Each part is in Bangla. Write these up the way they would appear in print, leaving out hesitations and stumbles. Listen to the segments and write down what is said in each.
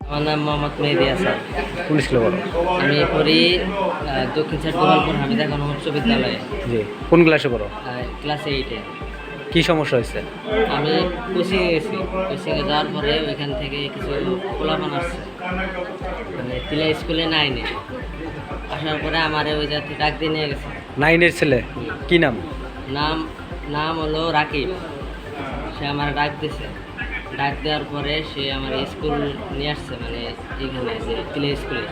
আমার নাম মোহাম্মদ মেহেদি হাসান। কোন স্কুলে পড়ো? আমি পড়ি দক্ষিণ সাইড গোপালপুর হামিদা খানম উচ্চ বিদ্যালয়ে, জি। কোন ক্লাসে পড়ো? ক্লাস 8-এ। কি সমস্যা হয়েছে? আমি কোচিংয়ে গেছি। কোচিংয়ে যাওয়ার পরে ওইখান থেকে কিছু পোলাপান আসছে, মানে তিলা স্কুলে 9-এ আসার পরে আমার ওই জাতি ডাক দিয়ে নিয়ে গেছে। 9-এর ছেলে? কি নাম? নাম হলো রাকিব। সে আমার ডাক দিছে। ডাক দেওয়ার পরে সে আমার স্কুল নিয়ে আসছে, মানে এখানে যে প্লে স্কুলে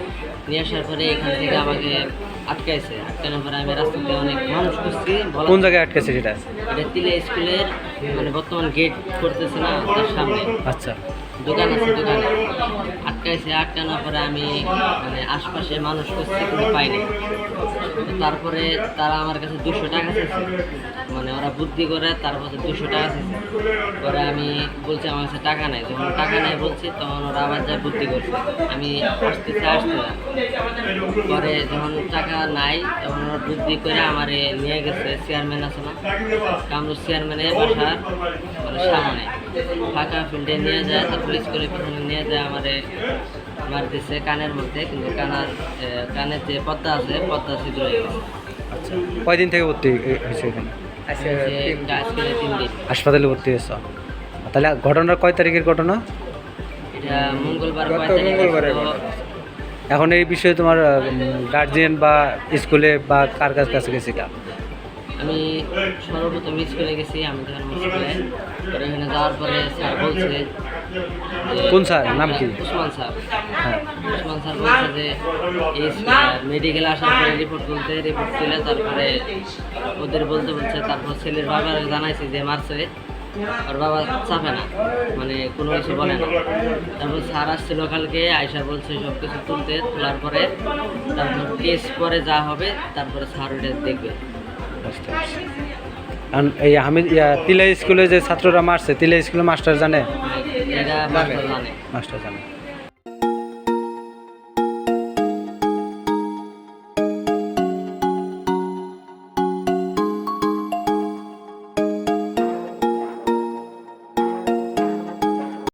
নিয়ে আসার পরে এখান থেকে আমাকে আটকাইছে। আটকানোর পরে আমি রাস্তাতে অনেক মানুষ করছি। কোন জায়গায় আটকেছে সেটা? এটা তিলে স্কুলের মানে বর্তমান গেট করতেছে না, তার সামনে আচ্ছা। দোকান আছে, দোকানে আটকাইছে। আটকানোর পরে আমি মানে আশপাশে মানুষ করছি, কিন্তু পাইনি। তো তারপরে তারা আমার কাছে 200 টাকা চাইছে, মানে ওরা বুদ্ধি করে তারপরে 200 টাকা চাইছে। পরে আমি বলছি আমার কাছে টাকা নাই। যখন টাকা নাই বলছি তখন ওরা আবার যা বুদ্ধি করছে, আমি আসতে পরে যখন টাকা নাই তখন ওরা বুদ্ধি করে আমারে নিয়ে গেছে চেয়ারম্যান আছে না, কামরুল চেয়ারম্যানের বাসার মানে সামনে ফাঁকা ফিল্ডে নিয়ে যায়। তারপর স্কুলের পিছনে নিয়ে যায় আমারে মার দিচ্ছে কানের মধ্যে, কিন্তু কানের যে পর্দা আছে পর্দা ছিদ্র হয়ে গেছে। আচ্ছা, কয়দিন থেকে ভর্তি হয়েছে এখানে? আজকে 3 দিন। হাসপাতালে ভর্তি হয়েছ? তাহলে ঘটনার কয় তারিখের ঘটনা? এটা মঙ্গলবার 5 তারিখ। এখন এই বিষয়ে তোমার গার্জিয়ান বা স্কুলে বা কার কাছে গেছিলা? আমি সর্বপ্রথম স্কুলে গেছি, আমি ধর্ম স্কুলে। পরে এখানে যাওয়ার পরে স্যার বলছে যে, কোন স্যার? নাম কি? উসমান স্যার। হ্যাঁ। উসমান স্যার বলছে যে এই মেডিকেলে আসার পরে রিপোর্ট তুলে তারপরে ওদের বলতে বলছে। তারপর ছেলের বাবার জানাইছি যে মারছে, ওর বাবা চাপে না, মানে কোনো কিছু বলে না। তারপর স্যার আসছিল কালকে, আয়সা বলছে সব কিছু তোলার পরে তারপর কেস পরে যা হবে তারপরে স্যার ওটা দেখবে। এই হামিদ তিলা স্কুলে যে ছাত্ররা মারছে, তিলা স্কুলে মাস্টার জানে? এটা মাস্টার জানে। মাস্টার জানে।